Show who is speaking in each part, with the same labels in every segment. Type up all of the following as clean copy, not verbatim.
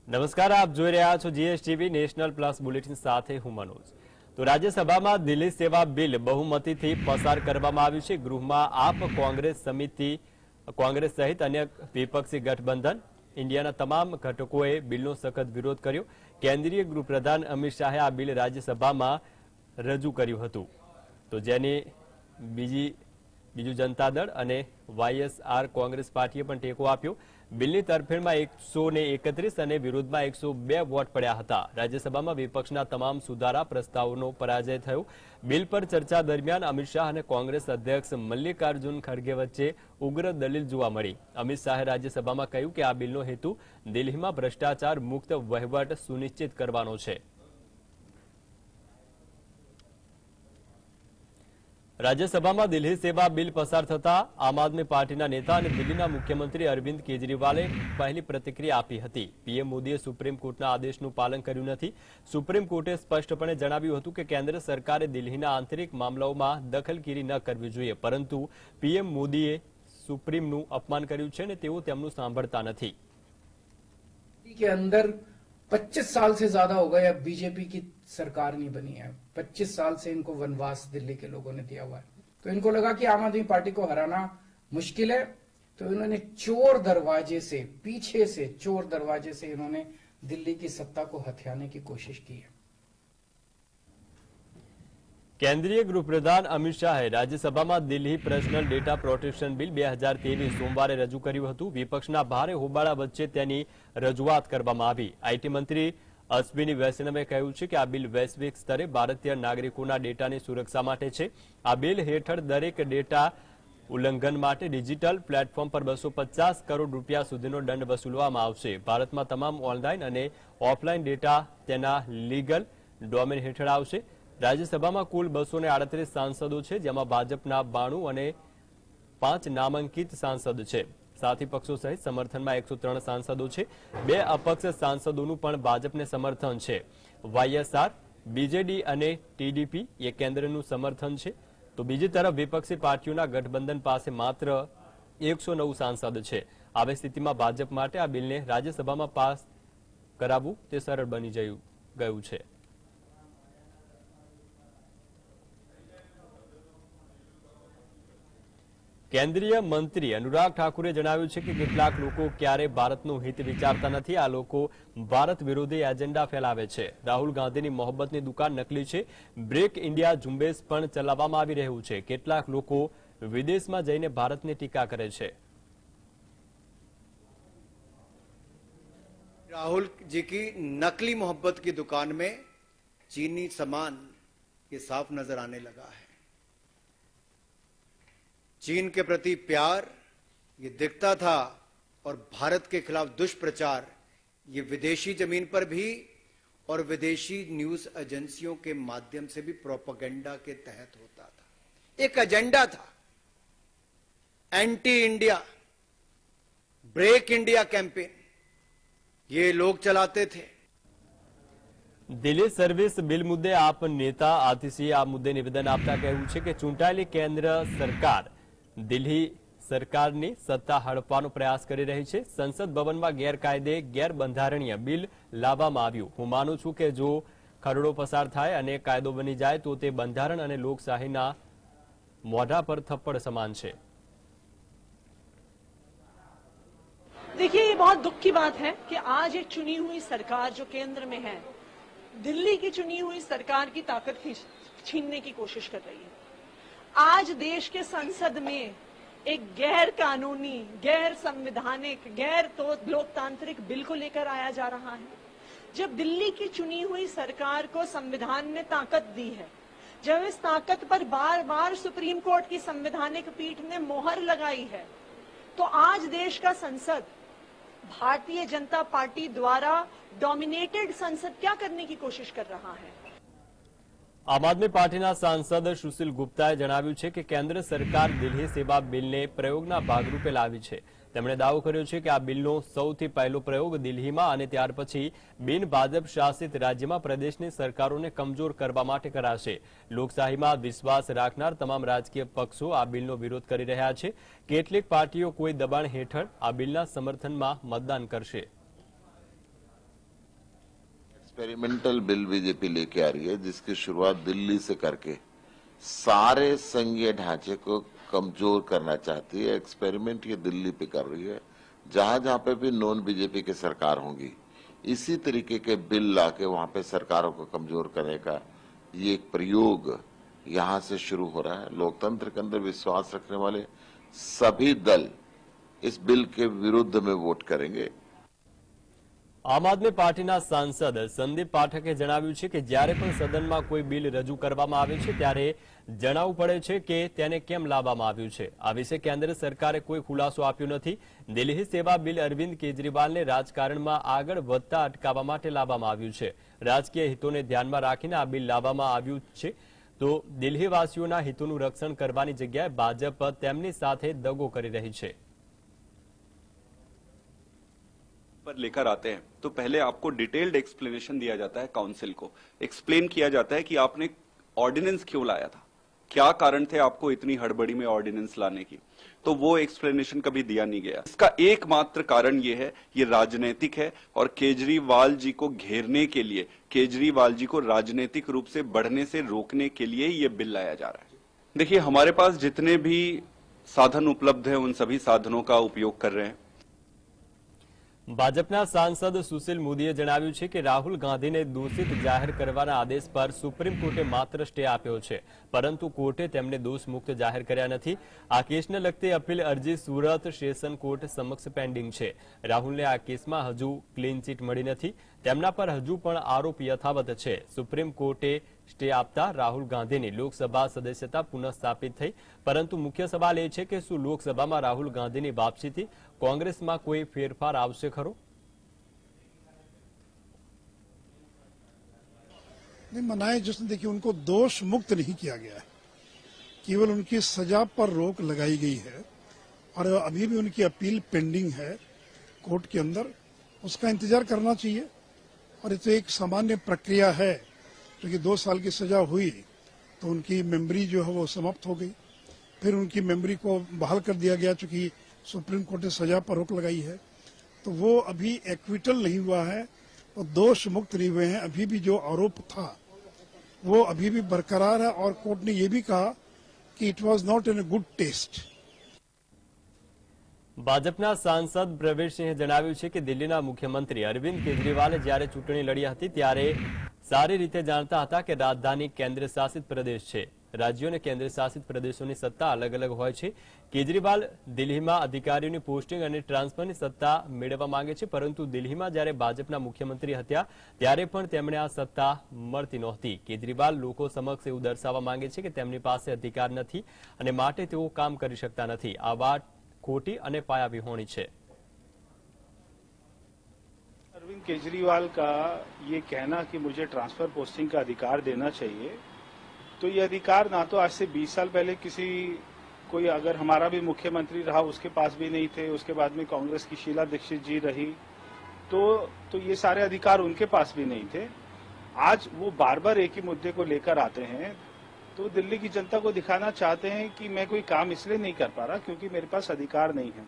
Speaker 1: નમસ્કાર, આપ જોઈ રહ્યા છો જીએસટીવી નેશનલ પ્લસ બુલેટિન સાથે હું મનોજ। તો રાજ્યસભામાં દિલ્હી સેવા બિલ બહુમતીથી પસાર કરવામાં આવ્યું છે। ગૃહમાં આપ કોંગ્રેસ સહિત અન્ય વિપક્ષી ગઠબંધન ઇન્ડિયાના તમામ ઘટકોએ બિલનો સખત વિરોધ કર્યો। કેન્દ્રીય ગૃહપ્રધાન અમિત શાહે આ બિલ રાજ્યસભામાં રજૂ કર્યું હતું, તો જેની બીજુ જનતા દળ અને વાયએસઆર કોંગ્રેસ પાર્ટીએ પણ ટેકો આપ્યો। બિલની તરફેણમાં 131 અને વિરોધમાં 102 વોટ પડ્યા હતા। રાજ્યસભામાં વિપક્ષના તમામ સુધારા પ્રસ્તાવોનો પરાજય થયો। બિલ પર ચર્ચા દરમિયાન અમિત શાહ અને કોંગ્રેસ અધ્યક્ષ મલ્લિકાર્જુન ખડગે વચ્ચે ઉગ્ર દલીલ જોવા મળી। અમિત શાહે રાજ્યસભામાં કહ્યું કે આ બિલનો હેતુ દિલ્હીમાં ભ્રષ્ટાચાર મુક્ત વહીવટ સુનિશ્ચિત કરવાનો છે। રાજ્યસભામાં દિલ્હી સેવા બિલ પસાર થતા આમ આદમી પાર્ટીના નેતા અને દિલ્હીના મુખ્યમંત્રી અરવિંદ કેજરીવાલે પહેલી પ્રતિક્રિયા આપી હતી। પીએમ મોદીએ સુપ્રીમ કોર્ટના આદેશનું પાલન કર્યું નથી। સુપ્રીમ કોર્ટે સ્પષ્ટપણે જણાવ્યું હતું કે કેન્દ્ર સરકારે દિલ્હીના આંતરિક મામલાઓમાં દખલગીરી ન કરવી જોઈએ, પરંતુ પીએમ મોદીએ સુપ્રીમનું અપમાન કર્યું છે અને તેઓ તેમનું સાંભળતા નથી।
Speaker 2: के अंदर 25 साल से ज्यादा हो गए, अब बीजेपी की सरकार नहीं बनी है। 25 साल से इनको वनवास दिल्ली के लोगों ने दिया हुआ है, तो इनको लगा कि आम आदमी पार्टी को हराना मुश्किल है, तो इन्होंने चोर दरवाजे से, पीछे से चोर दरवाजे से इन्होंने दिल्ली की सत्ता को हथियाने की कोशिश की है।
Speaker 1: केंद्रीय गृहप्रधान अमित शाहे राज्यसभाમાં Delhi personal data protection bill 2023 સોમવારે રજૂ કર્યું હતું। વિપક્ષના ભારે હોબાળા વચ્ચે તેની રજૂઆત કરવામાં આવી। આઈટી મંત્રી અશ્વિની વૈષ્ણવે કહ્યું છે કે આ બિલ વૈશ્વિક સ્તરે ભારતીય નાગરિકોના ડેટાની સુરક્ષા માટે છે। આ બિલ હેઠળ દરેક ડેટા ઉલ્લંઘન માટે ડિજિટલ પ્લેટફોર્મ પર 250 કરોડ રૂપિયા સુધીનો દંડ વસૂલવામાં આવશે। ભારતમાં તમામ ઓનલાઈન અને ઓફલાઈન ડેટા તેના લીગલ ડોમેન હેઠળ આવશે। રાજ્યસભામાં કુલ 238 સાંસદો છે, જેમાં ભાજપના 92 અને 5 નામાંકિત સાંસદ છે। સાથી પક્ષો સહિત સમર્થનમાં 103 સાંસદો છે। 2 અપક્ષ સાંસદોનું પણ ભાજપને સમર્થન છે। વાયએસઆર, બીજેડી અને ટીડીપી એ કેન્દ્રનું સમર્થન છે, તો બીજી તરફ વિપક્ષી પાર્ટીઓના ગઠબંધન પાસે માત્ર 109 સાંસદ છે। આવી સ્થિતિમાં ભાજપ માટે આ બિલને રાજ્યસભામાં પાસ કરાવવું તે સરળ બની ગયું છે। કેન્દ્રીય મંત્રી અનુરાગ ઠાકુરે જણાવ્યું છે કે કેટલાક લોકો ક્યારે ભારતનું હિત વિચારતા નથી। આ લોકો ભારત વિરોધી એજન્ડા ફેલાવે છે। રાહુલ ગાંધીની મોહબ્બતની દુકાન નકલી છે। બ્રેક ઇન્ડિયા ઝુંબેશ પણ ચલાવવામાં આવી રહ્યું છે। કેટલાક લોકો વિદેશમાં જઈને ભારતની ટીકા કરે છે।
Speaker 3: राहुल जी की नकली मोहब्बत की दुकान में चीनी सामान ये साफ नजर आने लगा है। चीन के प्रति प्यार ये दिखता था, और भारत के खिलाफ दुष्प्रचार ये विदेशी जमीन पर भी और विदेशी न्यूज एजेंसियों के माध्यम से भी प्रोपेगेंडा के तहत होता था। एक एजेंडा था, anti India, break India campaign ये लोग चलाते थे।
Speaker 1: દિલ્હી સર્વિસ બિલ મુદ્દે આપ નેતા આતિશીએ આ મુદ્દે નિવેદન આપતા કહ્યું છે કે ચૂંટાયેલી કેન્દ્ર સરકાર દિલ્હી સરકારની સત્તા હડપવાનો પ્રયાસ કરી રહી છે। સંસદ ભવનમાં ગેરકાયદે ગેરબંધારણીય બિલ લાવવામાં આવ્યું। હું માનું છું કે જો ખરડો પસાર થાય અને કાયદો બની જાય તો તે બંધારણ અને લોકશાહીના મોઢા પર થપ્પડ સમાન છે।
Speaker 4: देखिए, ये बहुत दुख की बात है कि आज एक चुनी हुई सरकार जो केंद्र में है, दिल्ली की चुनी हुई सरकार की ताकत छीनने की कोशिश कर रही है। आज देश के संसद में एक गैर कानूनी, गैर संवैधानिक, गैर तो लोकतांत्रिक बिल को लेकर आया जा रहा है। जब दिल्ली की चुनी हुई सरकार को संविधान ने ताकत दी है, जब इस ताकत पर बार बार सुप्रीम कोर्ट की संवैधानिक पीठ ने मोहर लगाई है, तो आज देश का संसद, भारतीय जनता पार्टी द्वारा डोमिनेटेड संसद क्या करने की कोशिश कर रहा है।
Speaker 1: આમ આદમી પાર્ટીના સાંસદ સુશીલ ગુપ્તાએ જણાવ્યું છે કે કેન્દ્ર સરકાર દિલ્હી સેવા બિલને પ્રયોગના ભાગરૂપે લાવી છે। તેમણે દાવો કર્યો છે કે આ બિલનો સૌથી પહેલો પ્રયોગ દિલ્હીમાં અને ત્યાર પછી બિન ભાજપ શાસિત રાજ્યમાં પ્રદેશની સરકારોને કમજોર કરવા માટે કરાશે। લોકશાહીમાં વિશ્વાસ રાખનાર તમામ રાજકીય પક્ષો આ બિલનો વિરોધ કરી રહ્યા છે। કેટલીક પાર્ટીઓ કોઈ દબાણ હેઠળ આ બિલના સમર્થનમાં મતદાન કરશે।
Speaker 5: एक्सपेरिमेंटल बिल बीजेपी लेके आ रही है, जिसकी शुरुआत दिल्ली से करके सारे संघीय ढांचे को कमजोर करना चाहती है। एक्सपेरिमेंट ये दिल्ली पे कर रही है। जहां जहां पे भी नॉन बीजेपी की सरकार होंगी, इसी तरीके के बिल लाके वहां पे सरकारों को कमजोर करने का ये एक प्रयोग यहां से शुरू हो रहा है। लोकतंत्र के अंदर विश्वास रखने वाले सभी दल इस बिल के विरुद्ध में वोट करेंगे।
Speaker 1: આમ આદમી પાર્ટીના સાંસદ સંદીપ પાઠકે જણાવ્યું છે કે જ્યારે પણ સદનમાં કોઈ બિલ રજૂ કરવામાં આવે છે ત્યારે જણાવવું પડે છે કે તેને કેમ લાવવામાં આવ્યું છે। આ વિશે કેન્દ્ર સરકારે કોઈ ખુલાસો આપ્યો નથી। દિલ્હી સેવા બિલ અરવિંદ કેજરીવાલને રાજકારણમાં આગળ વધતા અટકાવવા માટે લાવવામાં આવ્યું છે। રાજકીય હિતોને ધ્યાનમાં રાખીને આ બિલ લાવવામાં આવ્યું છે, તો દિલ્હીવાસીઓના હિતોનું રક્ષણ કરવાની જગ્યાએ ભાજપ તેમની સાથે દગો કરી રહી છે।
Speaker 6: पर लेकर आते हैं तो पहले आपको डिटेल्ड एक्सप्लेनेशन दिया जाता है, काउंसिल को एक्सप्लेन किया जाता है कि आपने ऑर्डिनेंस क्यों लाया था, क्या कारण थे आपको इतनी हड़बड़ी में ऑर्डिनेंस लाने की। तो वो एक्सप्लेनेशन कभी दिया नहीं गया। इसका एकमात्र कारण ये है, ये राजनीतिक है और केजरीवाल जी को घेरने के लिए, केजरीवाल जी को राजनीतिक रूप से बढ़ने से रोकने के लिए ये बिल लाया जा रहा है। देखिए, हमारे पास जितने भी साधन उपलब्ध है उन सभी साधनों का उपयोग कर रहे हैं।
Speaker 1: ભાજપના સાંસદ સુશીલ મોદીએ જણાવ્યું છે કે રાહુલ ગાંધીને દોષિત જાહેર કરવાના આદેશ પર સુપ્રીમ કોર્ટે માત્ર સ્ટે આપ્યો છે, પરંતુ કોર્ટે તેમને દોષમુક્ત જાહેર કર્યા નથી। આ કેસને લગતી અપીલ અરજી સુરત સેશન કોર્ટ સમક્ષ પેન્ડિંગ છે। રાહુલને આ કેસમાં હજુ ક્લીન ચીટ મળી નથી, તેમના પર હજુ પણ આરોપ યથાવત છે। સુપ્રીમ કોર્ટે સ્ટે આપતા રાહુલ ગાંધીની લોકસભા સદસ્યતા પુનઃસ્થાપિત થઈ, પરંતુ મુખ્ય સવાલ એ છે કે શું લોકસભામાં રાહુલ ગાંધીની વાપસીથી કોંગ્રેસમાં કોઈ ફેરફાર આવશે ખરો?
Speaker 7: नहीं, मनाए जश्न देखिए, उनको दोष मुक्त नहीं किया गया है, केवल उनकी सजा पर रोक लगाई गई है और अभी भी उनकी अपील पेंडिंग है कोर्ट के अंदर। उसका इंतजार करना चाहिए और ये तो एक सामान्य प्रक्रिया है, क्योंकि 2 साल की सजा हुई तो उनकी मेमोरी जो है वो समाप्त हो गई, फिर उनकी मेमोरी को बहाल कर दिया गया चूंकि सुप्रीम कोर्ट ने सजा पर रोक लगाई है। तो वो अभी एक्विटल नहीं हुआ है, वो दोष मुक्त नहीं हुए हैं। अभी भी जो आरोप था वो अभी भी बरकरार है और कोर्ट ने ये भी कहा कि it was not in a good taste.
Speaker 1: ભાજપના સાંસદ પ્રવીરસિંહે જણાવ્યું છે કે દિલ્હીના મુખ્યમંત્રી અરવિંદ કેજરીવાલે જ્યારે ચૂંટણી લડી હતી ત્યારે સારી રીતે જાણતા હતા કે રાજધાની કેન્દ્ર શાસિત પ્રદેશ છે। રાજ્યો અને કેન્દ્ર શાસિત પ્રદેશોની સત્તા અલગ અલગ હોય છે। કેજરીવાલ દિલ્હીમાં અધિકારીઓની પોસ્ટિંગ અને ટ્રાન્સફરની સત્તા મેળવવા માંગે છે, પરંતુ દિલ્હીમાં જ્યારે ભાજપના મુખ્યમંત્રી હતા ત્યારે પણ તેમણે આ સત્તા મળતી નહોતી। કેજરીવાલ લોકો સમક્ષ એવું દર્શાવવા માંગે છે કે તેમની પાસે અધિકાર નથી અને માટે તેઓ કામ કરી શકતા નથી। આ વાત खोटी અને પાયાવિહોણી છે।
Speaker 8: अरविंद केजरीवाल का ये कहना कि मुझे ट्रांसफर पोस्टिंग का अधिकार देना चाहिए, तो ये अधिकार ना तो आज से 20 साल पहले किसी कोई अगर हमारा भी मुख्यमंत्री रहा उसके पास भी नहीं थे, उसके बाद में कांग्रेस की शीला दीक्षित जी रही तो ये सारे अधिकार उनके पास भी नहीं थे। आज वो बार बार एक ही मुद्दे को लेकर आते हैं, तो दिल्ली की जनता को दिखाना चाहते हैं कि मैं कोई काम इसलिए नहीं कर पा रहा क्योंकि मेरे पास अधिकार नहीं है,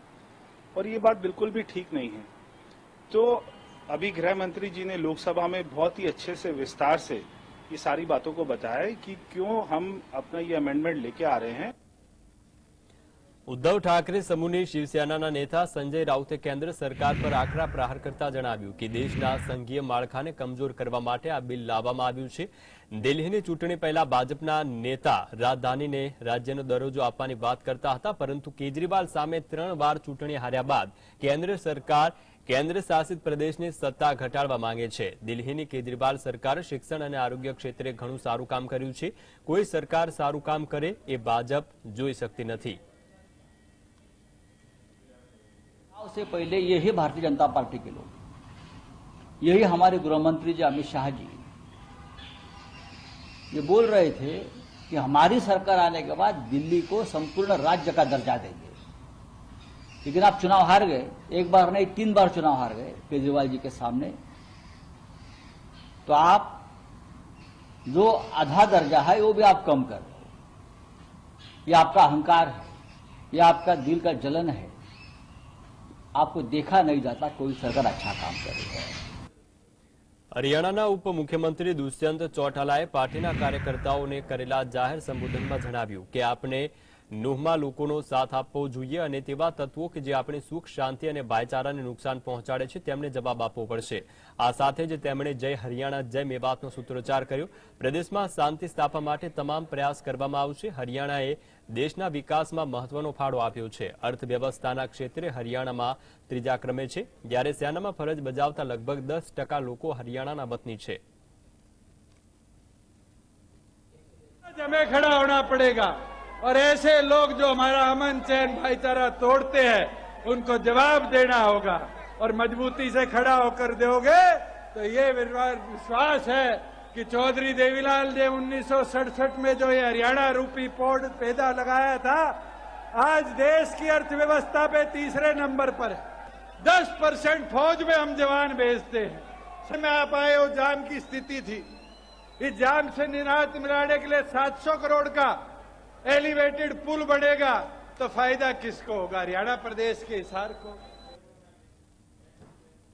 Speaker 8: और ये बात बिल्कुल भी ठीक नहीं है। तो अभी गृह मंत्री जी ने लोकसभा में बहुत ही अच्छे से विस्तार से ये सारी बातों को बताया कि क्यों हम अपना ये अमेंडमेंट लेके आ रहे हैं।
Speaker 1: ઉદ્ધવ ઠાકરે સમૂહની શિવસેનાના નેતા સંજય રાઉતે કેન્દ્ર સરકાર પર આકરા પ્રહાર કરતા જણાવ્યું કે દેશના સંઘીય માળખાને કમજોર કરવા માટે આ બિલ લાવવામાં આવ્યું છે। દિલ્હીની ચૂંટણી પહેલા ભાજપના નેતા રાજધાનીને રાજ્યનો દરજ્જો આપવાની વાત કરતા હતા, પરંતુ કેજરીવાલ સામે 3 વાર ચૂંટણી હાર્યા બાદ કેન્દ્ર સરકાર કેન્દ્ર શાસિત પ્રદેશની સત્તા ઘટાડવા માંગે છે। દિલ્હીની કેજરીવાલ સરકારે શિક્ષણ અને આરોગ્ય ક્ષેત્રે ઘણું સારું કામ કર્યું છે। કોઈ સરકાર સારું કામ કરે એ ભાજપ જોઈ શકતી નથી।
Speaker 9: से पहले यही भारतीय जनता पार्टी के लोग, यही हमारे गृह मंत्री जी अमित शाह जी ये बोल रहे थे कि हमारी सरकार आने के बाद दिल्ली को संपूर्ण राज्य का दर्जा देंगे। लेकिन आप चुनाव हार गए, एक बार नहीं 3 बार चुनाव हार गए केजरीवाल जी के सामने। तो आप जो आधा दर्जा है वो भी आप कम कर रहे हो। ये आपका अहंकार है, ये आपका दिल का जलन है। आपको देखा नहीं जाता कोई सरकार अच्छा काम कर रही है।
Speaker 1: હરિયાણાના ઉપમુખ્યમંત્રી દુષ્યંત ચૌટાલાએ પાર્ટીના કાર્યકર્તાઓને કરેલા જાહેર સંબોધનમાં જણાવ્યું કે આપણે નોહમાં લોકોનો સાથ આપવો જોઈએ અને તેવા તત્વો કે જે આપણી સુખ શાંતિ અને ભાઈચારાને નુકસાન પહોંચાડે છે તેમને જવાબ આપવો પડશે। આ સાથે જ તેમણે જય હરિયાણા જય મેવાતનો સૂત્રોચ્ચાર કર્યો। પ્રદેશમાં શાંતિ સ્થાપવા માટે તમામ પ્રયાસ કરવામાં આવશે। હરિયાણાએ દેશના વિકાસમાં મહત્વનો ફાળો આપ્યો છે। અર્થવ્યવસ્થાના ક્ષેત્રે હરિયાણામાં ત્રીજા ક્રમે છે, જ્યારે સેનામાં ફરજ બજાવતા લગભગ 10% લોકો હરિયાણાના વતની છે।
Speaker 10: हमें खड़ा होना पड़ेगा और ऐसे लोग जो हमारा अमन चैन भाईचारा तोड़ते हैं उनको जवाब देना होगा और मजबूती से खड़ा होकर दोगे तो ये विश्वास है कि चौधरी देवीलाल ने 1967 में जो ये हरियाणा रूपी पोर्ट पैदा लगाया था, आज देश की अर्थव्यवस्था पे तीसरे नंबर पर है। 10% फौज में हम जवान भेजते हैं। समय आप आए हो, जाम की स्थिति थी, इस जाम से निजात मिलाने के लिए 700 करोड़ का एलिवेटेड पुल बनेगा तो फायदा किसको होगा? हरियाणा प्रदेश के हिसार को।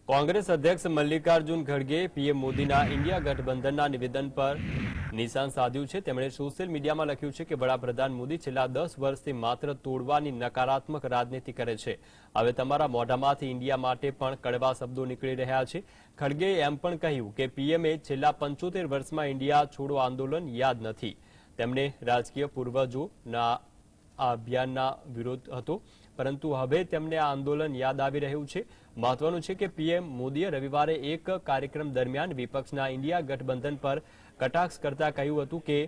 Speaker 1: कांग्रेस अध्यक्ष मल्लिकार्जुन खड़गे पीएम मोदीना इंडिया गठबंधनना निवेदन पर निशान साध्યું છે। તેમણે સોશિયલ મીડિયામાં લખ્યું છે કે વડાપ્રધાન મોદી છેલ્લા 10 વર્ષથી માત્ર તોડવાની નકારાત્મક રાજનીતિ કરે છે। હવે તમારા મોઢામાંથી ઇન્ડિયા માટે પણ કડવા શબ્દો નીકળી રહ્યા છે। ખડગેએ એમ પણ કહ્યું કે પીએમએ છેલ્લા 75 વર્ષમાં ઇન્ડિયા છોડો આંદોલન યાદ નથી। તેમણે રાજકીય પૂર્વજોના આ અભિયાનના વિરોધ હતો, પરંતુ હવે તેમને આ આંદોલન યાદ આવી રહ્યું છે। મહત્વનું છે કે પીએમ મોદીએ રવિવારે એક કાર્યક્રમ દરમિયાન વિપક્ષના ઇન્ડિયા ગઠબંધન પર કટાક્ષ કરતા કહ્યું હતું કે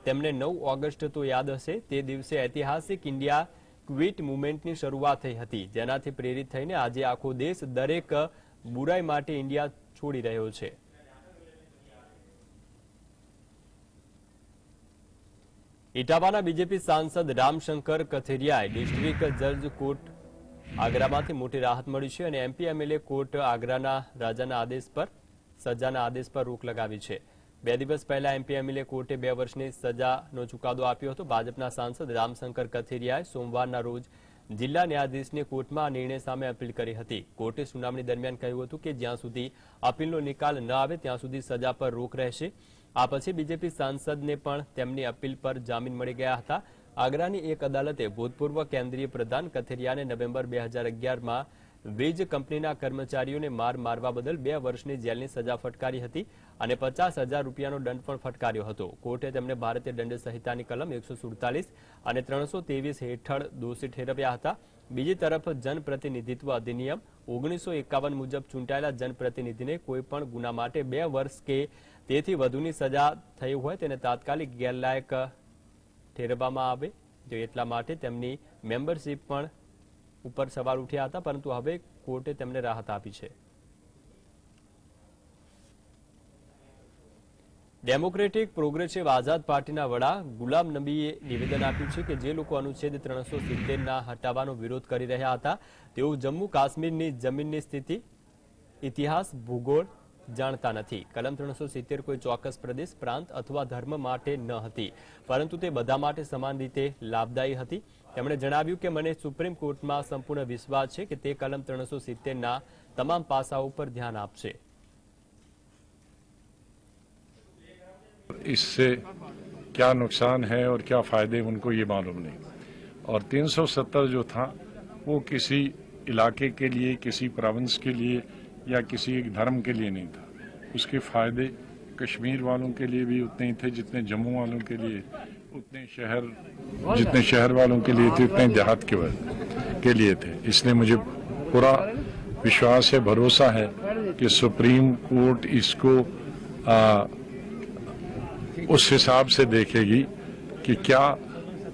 Speaker 1: તેમને 9 ઓગસ્ટ તો યાદ હશે, તે દિવસે ઐતિહાસિક ઇન્ડિયા ક્વિટ મૂવમેન્ટની શરૂઆત થઈ હતી, જેનાથી પ્રેરિત થઈને આજે આખો દેશ દરેક બુરાઈ માટે ઇન્ડિયા છોડી રહ્યો છે। इटावाना बीजेपी सांसद रामशंकर कथेरियाए डिस्ट्रिक्ट जज कोर्ट आगरामांथी मोटी राहत मळी छे अने एमपी एमएलए कोर्ट आगराना राजाना आदेश पर सजाना आदेश पर रोक लगावी छे। 2 દિવસ પહેલા एमपी एमएलए कोर्टे 2 વર્ષની સજાનો ચુકાદો આપ્યો હતો। ભાજપના સાંસદ રામશંકર કથેરિયાએ સોમવારના રોજ જિલ્લા ન્યાયાધીશને કોર્ટમાં આ નિર્ણય સામે અપીલ કરી હતી। કોર્ટે સુનાવણી દરમિયાન કહ્યું હતું કે જ્યાં સુધી અપીલનો નિકાલ ન આવે ત્યાં સુધી સજા પર રોક રહેશે। આ પછી બીજેપી સાંસદને પણ તેમની અપીલ પર જામીન મળી ગયા હતા। આગ્રાની એક અદાલતે ભૂતપૂર્વ કેન્દ્રીય પ્રધાન કથેરિયાને નવેમ્બર 2011માં વીજ કંપનીના કર્મચારીઓને મારવા બદલ 2 વર્ષની જેલની સજા ફટકારી હતી અને 50,000 રૂપિયાનો દંડ પણ ફટકાર્યો હતો। કોર્ટે તેમને ભારતીય દંડ સંહિતાની કલમ 147 અને 323 હેઠળ દોષી ઠેરવ્યા હતા। બીજી તરફ જનપ્રતિનિધિત્વ અધિનિયમ 1951 મુજબ ચૂંટાયેલા જનપ્રતિનિધિને કોઈપણ ગુના માટે 2 વર્ષ કે તેથી વધુની સજા થઈ હોય તેને તાત્કાલિક ગેરલાયક ઠેરવવામાં આવે જો એટલા માટે તેમની મેમ્બરશીપ પણ ઉપર સવાલ ઉઠ્યા હતા, પરંતુ હવે કોર્ટે તેમને રાહત આપી છે। डेमोक्रेटिक प्रोग्रेसिव आजाद पार्टीना वडा गुलाम नबीए निवेदन आप्યું છે કે જે લોકો અનુચ્છેદ 370ના હટાવવાનો વિરોધ કરી રહ્યા હતા તેઓ જમ્મુ કાશ્મીરની જમીનની સ્થિતિ, ઇતિહાસ, ભૂગોળ જાણતા નથી। કલમ 370 કોઈ ચોક્કસ પ્રદેશ, પ્રાંત અથવા ધર્મ માટે ન હતી, પરંતુ તે બધા માટે સમાન રીતે લાભદાયી હતી। તેમણે જણાવ્યું કે મને સુપ્રીમ કોર્ટમાં સંપૂર્ણ વિશ્વાસ છે કે તે કલમ 370ના તમામ પાસાઓ પર ध्यान આપશે।
Speaker 11: इससे क्या नुकसान है और क्या फायदे उनको ये मालूम नहीं। और 370 जो था वो किसी इलाके के लिए, किसी प्रोविंस के लिए या किसी एक धर्म के लिए नहीं था। उसके फायदे कश्मीर वालों के लिए भी उतने ही थे जितने जम्मू वालों के लिए, जितने शहर वालों के लिए थे उतने देहात के लिए थे। इसलिए मुझे पूरा विश्वास है, भरोसा है कि सुप्रीम कोर्ट इसको उस हिसाब से देखेगी कि क्या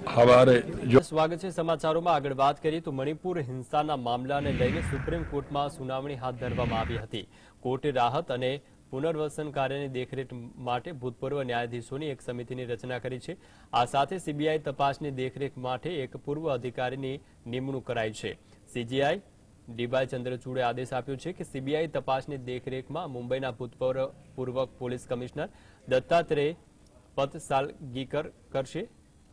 Speaker 11: हमारे जो
Speaker 1: स्वागत है समाचारों आगळ बात करिए तो मणिपुर हिंसाना मामलाने लईने सुप्रीम कोर्टमां सुनावणी हाथ धरवामां आवी हती। कोर्टे राहत अने पुनर्वसन कार्यनी देखरेख माटे भूतपूर्व न्यायाधीशोनी एक समितिनी रचना करी छे। आ साथे सीबीआई तपासनी देखरेख माटे एक पूर्व अधिकारीनी निमणूक कराई छे। सीजीआई ડીવાય ચંદ્રચૂડે આદેશ આપ્યો છે કે સીબીઆઈ તપાસની દેખરેખમાં મુંબઈના ભૂતપૂર્વ પોલીસ કમિશનર દત્તાત્રેય પતસાલગીકર કરશે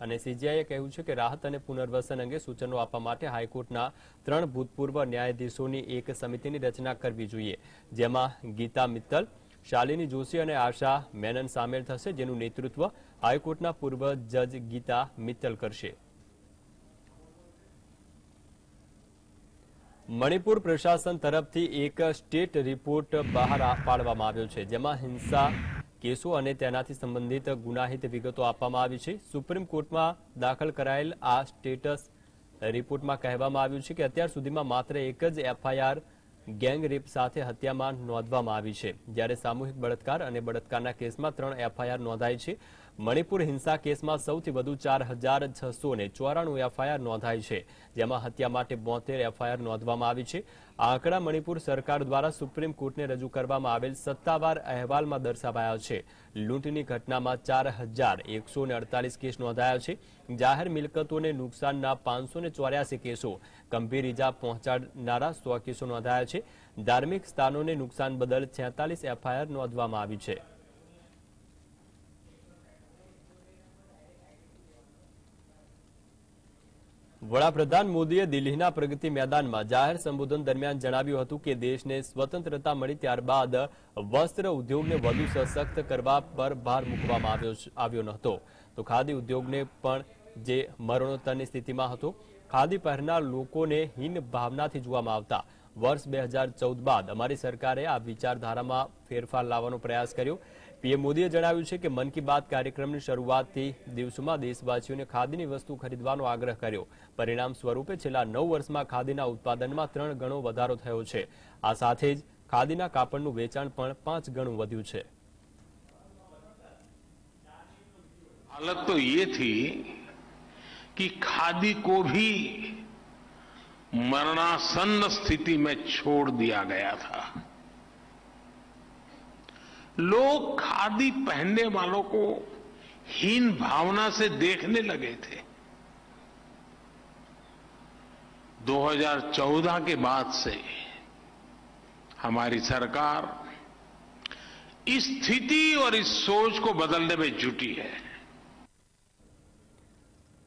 Speaker 1: અને સીજીઆઈએ કહ્યું છે કે રાહત અને પુનર્વસન અંગે સૂચનો આપવા માટે હાઈકોર્ટના 3 ભૂતપૂર્વ ન્યાયાધીશોની એક સમિતિની રચના કરવી જોઈએ, જેમાં ગીતા મિત્તલ, શાલિની જોશી અને આશા મેનન સામેલ થશે, જેનું નેતૃત્વ હાઈકોર્ટના પૂર્વ જજ ગીતા મિત્તલ કરશે. મણિપુર પ્રશાસન તરફથી એક સ્ટેટ રિપોર્ટ બહાર પાડવામાં આવ્યો છે, જેમાં હિંસા કેસો અને તેનાથી સંબંધિત ગુનાહિત વિગતો આપવામાં આવી છે. સુપ્રીમ કોર્ટમાં દાખલ કરાયેલ આ સ્ટેટસ રિપોર્ટમાં કહેવામાં આવ્યું છે કે અત્યાર સુધીમાં માત્ર એક જ એફઆઈઆર ગેંગ રેપ સાથે હત્યામાં નોંધવામાં આવી છે, જ્યારે સામૂહિક બળાત્કાર અને બળાત્કારના કેસમાં 3 એફઆઈઆર નોંધાઈ છે. મણિપુર હિંસા કેસમાં સૌથી વધુ 4694 એફઆઈઆર નોંધાઈ છે, જેમાં હત્યા માટે 72 એફઆઈઆર નોંધવામાં આવી છે. આ આંકડા મણિપુર સરકાર દ્વારા સુપ્રીમ કોર્ટને રજૂ કરવામાં આવેલ સત્તાવાર અહેવાલમાં દર્શાવાયા છે. લૂંટની ઘટનામાં 4148 કેસ નોંધાયા છે. જાહેર મિલકતોને નુકસાનના 584 કેસો, ગંભીર ઇજા પહોંચાડનારા 100 કેસો નોંધાયા છે. ધાર્મિક સ્થાનોને નુકસાન બદલ 46 એફઆઈઆર નોંધવામાં આવી છે. વડાપ્રધાન મોદીએ દિલ્હીના પ્રગતિ મેદાનમાં જાહેર સંબોધન દરમિયાન જણાવ્યું હતું કે દેશને સ્વતંત્રતા મળી ત્યારબાદ વસ્ત્ર ઉદ્યોગને વધુ સશક્ત કરવા પર ભાર મૂકવામાં આવ્યો ન હતો, તો ખાદી ઉદ્યોગને પણ જે મરણોત્તરની સ્થિતિમાં હતો. ખાદી પહેરનાર લોકોને હીન ભાવનાથી જોવામાં આવતા વર્ષ 2014 બાદ અમારી સરકારે આ વિચારધારામાં ફેરફાર લાવવાનો પ્રયાસ કર્યો. પીએમ મોદીએ જણાવ્યું છે કે મન કી બાત કાર્યક્રમની શરૂઆતથી દિવસોમાં દેશવાસીઓને ખાદીની વસ્તુ ખરીદવાનો આગ્રહ કર્યો. પરિણામ સ્વરૂપે છેલ્લા 9 વર્ષમાં ખાદીના ઉત્પાદનમાં 3 ગણો વધારો થયો છે. આ સાથે જ ખાદીના કાપડનું વેચાણ પણ 5 ગણું વધ્યું છે.
Speaker 12: हालत तो ये थी कि खादी को भी मरणासन्न स्थिति में छोड़ दिया गया था. लोग खादी पहनने वालों को हीन भावना से देखने लगे थे. 2014 के बाद से हमारी सरकार इस स्थिति और इस सोच को बदलने में जुटी है.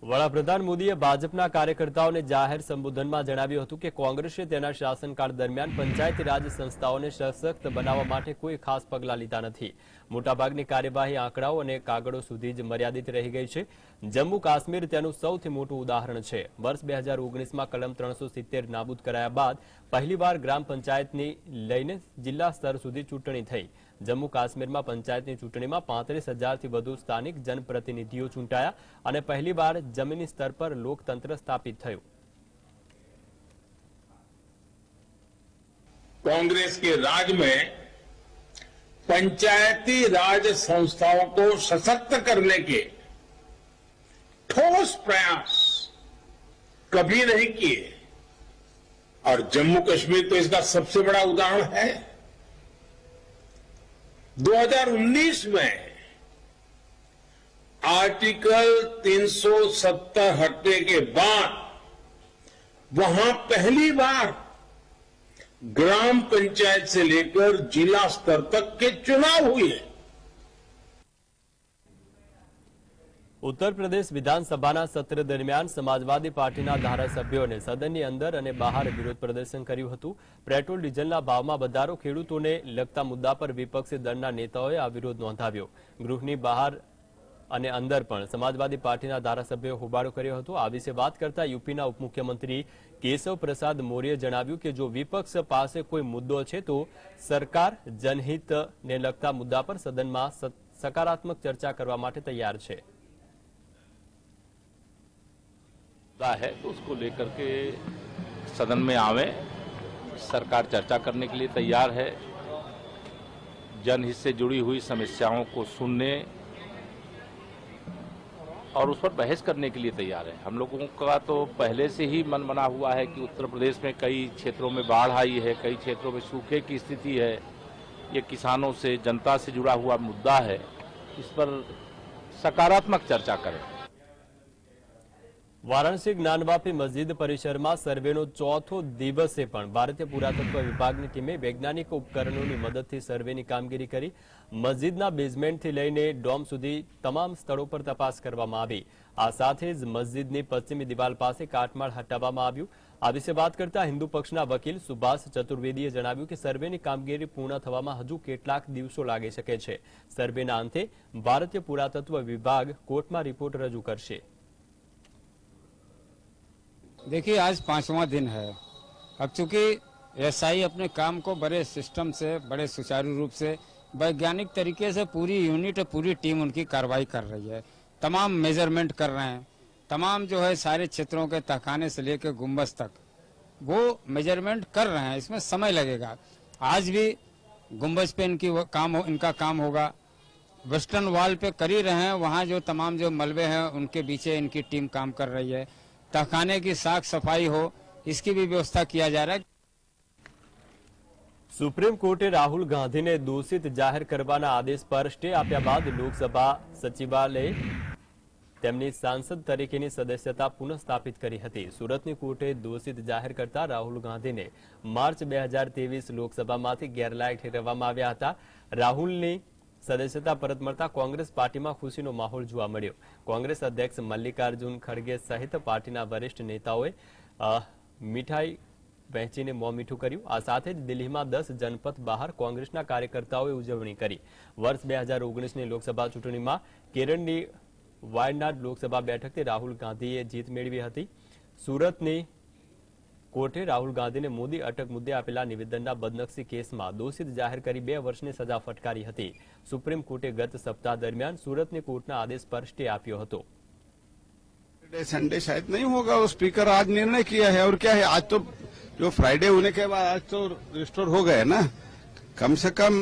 Speaker 1: વડાપ્રધાન મોદીએ ભાજપના કાર્યકર્તાઓને જાહેર સંબોધનમાં જણાવ્યું હતું કે કોંગ્રેસે તેના શાસનકાળ દરમિયાન પંચાયતી રાજ સંસ્થાઓને સશક્ત બનાવવા માટે કોઈ ખાસ પગલાં લીધા નથી. મોટાભાગની કાર્યવાહી આંકડાઓ અને કાગળો સુધી જ મર્યાદિત રહી ગઈ છે. જમ્મુ કાશ્મીર તેનું સૌથી મોટું ઉદાહરણ છે. વર્ષ 2019માં કલમ 370 નાબૂદ કરાયા બાદ પહેલીવાર ગ્રામ પંચાયતની લઈને જિલ્લા સ્તર સુધી ચૂંટણી થઈ. જમ્મુ કાશ્મીરમાં પંચાયતની ચૂંટણીમાં 35,000થી વધુ સ્થાનિક જનપ્રતિનિધિઓ ચૂંટાયા અને પહેલીવાર જમીની સ્તર પર લોકતંત્ર સ્થાપિત થયું.
Speaker 12: कांग्रेस के राज में पंचायती राज संस्थाओं को सशक्त करने के ठोस प्रयास कभी नहीं किए और जम्मू कश्मीर तो इसका सबसे बड़ा उदाहरण है. 2019 में आर्टिकल 370 हटने के बाद वहां पहली बार ग्राम पंचायत से लेकर जिला स्तर तक के चुनाव हुए.
Speaker 1: ઉત્તર પ્રદેશ વિધાનસભાના સત્ર દરમિયાન સમાજવાદી પાર્ટીના ધારાસભ્યોને સદનની અંદર અને બહાર વિરોધ પ્રદર્શન કર્યું હતું. પેટ્રોલ ડીઝલના ભાવમાં વધારો, ખેડૂતોને લગતા મુદ્દા પર વિપક્ષી દળના નેતાઓએ આ વિરોધ નોંધાવ્યો. ગૃહની બહાર અને અંદર પણ સમાજવાદી પાર્ટીના ધારાસભ્યોએ હોબાળો કર્યો હતો. આ વિશે વાત કરતા યુપીના ઉપમુખ્યમંત્રી કેશવ પ્રસાદ મૌર્યે જણાવ્યું કે જો વિપક્ષ પાસે કોઈ મુદ્દો છે તો સરકાર જનહિતને લગતા મુદ્દા પર સદનમાં સકારાત્મક ચર્ચા કરવા માટે તૈયાર છે.
Speaker 13: है तो उसको लेकर के सदन में आवे. सरकार चर्चा करने के लिए तैयार है. जनहित से जुड़ी हुई समस्याओं को सुनने और उस पर बहस करने के लिए तैयार है. हम लोगों का तो पहले से ही मन बना हुआ है कि उत्तर प्रदेश में कई क्षेत्रों में बाढ़ आई है, कई क्षेत्रों में सूखे की स्थिति है. ये किसानों से, जनता से जुड़ा हुआ मुद्दा है. इस पर सकारात्मक चर्चा करें.
Speaker 1: વારાણસી જ્ઞાનવાપી મસ્જિદ પરિસરમાં સર્વેનો ચોથો દિવસે પણ ભારતીય પુરાતત્વ વિભાગની ટીમે વૈજ્ઞાનિક ઉપકરણોની મદદથી સર્વેની કામગીરી કરી. મસ્જિદના બેઝમેન્ટથી લઈને ડોમ સુધી તમામ સ્થળો પર તપાસ કરવામાં આવી. આ સાથે જ મસ્જિદની પશ્ચિમી દિવાલ પાસે કાટમાળ હટાવવામાં આવ્યું. આ વિશે વાત કરતા હિન્દુ પક્ષના વકીલ સુભાષ ચતુર્વેદીએ જણાવ્યું કે સર્વેની કામગીરી પૂર્ણ થવામાં હજુ કેટલાક દિવસો લાગી શકે છે। સર્વેના અંતે ભારતીય પુરાતત્વ વિભાગ કોર્ટમાં रिपोर्ट रजू करશે।
Speaker 14: देखिए, आज 5वां दिन है। अब चूंकि एसआई अपने काम को बड़े सिस्टम से, बड़े सुचारू रूप से, वैज्ञानिक तरीके से पूरी यूनिट, पूरी टीम उनकी कार्रवाई कर रही है। तमाम मेजरमेंट कर रहे हैं, तमाम जो है सारे क्षेत्रों के तहखाने से लेकर गुंबद तक वो मेजरमेंट कर रहे हैं। इसमें समय लगेगा। आज भी गुंबद पे इनका काम होगा। वेस्टर्न वॉल पे कर ही रहे हैं, वहाँ जो तमाम जो मलबे हैं उनके पीछे इनकी टीम काम कर रही है। तहखाने की साफ सफाई हो, इसकी भी व्यवस्था किया जा रहा है।
Speaker 1: सुप्रीम कोर्टे राहुल गांधी ने दोषित जाहिर करवाना आदेश पर स्टे आप्या बाद लोकसभा सचिवालय તેમની સાંસદ તરીકેની સદસ્યતા પુનઃસ્થાપિત કરી હતી। સુરતની કોર્ટે દોષિત જાહેર કરતા રાહુલ ગાંધીને માર્ચ 2023 લોકસભામાંથી ગેરલાયક ઠેરવવામાં આવ્યા હતા। રાહુલની સદસ્યતા પરત મળતા કોંગ્રેસ પાર્ટીમાં ખુશીનો માહોલ જોવા મળ્યો। કોંગ્રેસ અધ્યક્ષ મલ્લિકાર્જુન ખડગે સહિત પાર્ટીના વરિષ્ઠ નેતાઓએ મીઠાઈ વહેંચીને મોં મીઠું કર્યું। આ સાથે જ દિલ્હીમાં 10 જનપથ બહાર કોંગ્રેસના કાર્યકર્તાઓએ ઉજવણી કરી। વર્ષ 2019ની લોકસભા ચૂંટણીમાં કેરળની વાયનાડ લોકસભા બેઠકથી રાહુલ ગાંધીએ જીત મેળવી હતી। સુરતની કોર્ટે રાહુલ ગાંધીને મોદી અટક મુદ્દે આપેલા નિવેદનના બદનક્ષી કેસમાં દોષિત જાહેર કરી 2 વર્ષની સજા ફટકારી હતી। સુપ્રીમ કોર્ટે ગત સપ્તાહ દરમિયાન સુરતની કોર્ટના आदेश पर स्टे આપ્યો હતો।
Speaker 15: संडे शायद नहीं होगा, वो स्पीकर आज निर्णय किया है। और क्या है, आज तो जो फ्राइडे होने के बाद आज तो रिस्टोर हो गए ना। कम से कम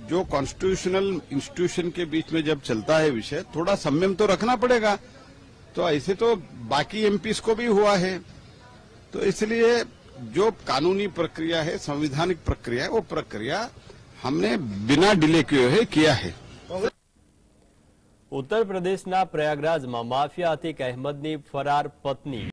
Speaker 15: जो कॉन्स्टिट्यूशनल इंस्टीट्यूशन के बीच में जब चलता है विषय, थोड़ा संयम तो रखना पड़ेगा। तो ऐसे तो बाकी एमपीस को भी हुआ है। तो इसलिए जो कानूनी प्रक्रिया है, संवैधानिक प्रक्रिया है, वो प्रक्रिया हमने बिना डिले किए किया है।
Speaker 1: उत्तर प्रदेशના પ્રયાગરાજમાં માફિયા અતીક અહેમદની ફરાર પત્ની